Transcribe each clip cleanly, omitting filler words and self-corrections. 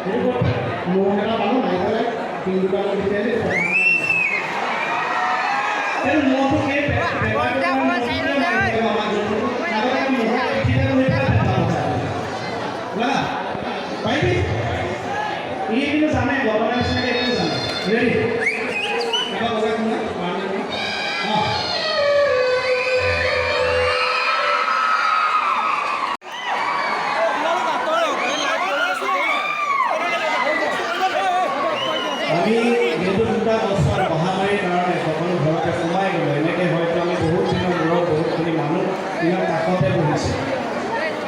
Mau kena malu naik oleh tinggi kalau di sini. Jadi mau tuh kayak lah, baik ini kita sama ya, bapak dan saya itu sama. Ready? Apa bapak punya? Oh. আমি যেহেতু দুটা বছৰ মহামাৰীৰ কাৰণে সকলো ঘৰতে সোমাই গ'লোঁ এনেকৈ হয়তো আমি বহুত দিনৰ মূৰত বহুতখিনি মানুহ দিনৰ কাষতে বহিছোঁ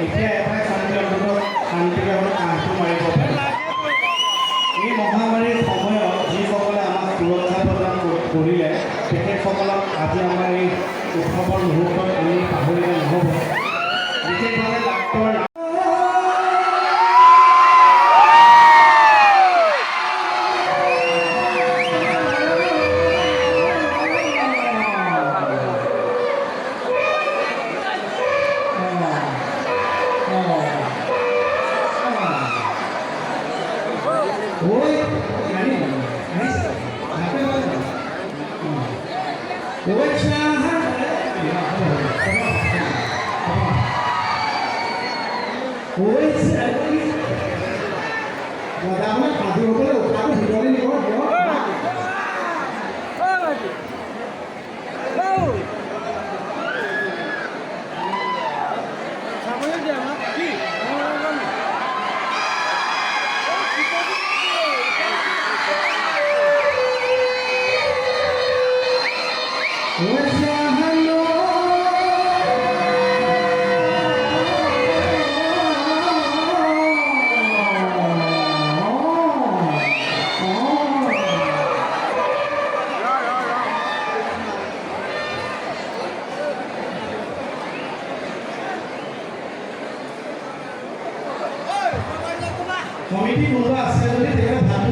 এতিয়া এটাই শান্তি অন্তত শান্তিকে আমাৰ কামটো মাৰিব পাৰি এই মহামাৰীৰ সময়ত যিসকলে আমাক সুৰক্ষা প্ৰদান কৰিলে তেখেতসকলক আজি আমাৰ এই উৎসৱৰ মুহূৰ্তত আমি পাহৰিলে নহ'ব বিশেষভাৱে ডাক্তৰ কমিটি কোনোবা আছে যদি তেখেতে ভাত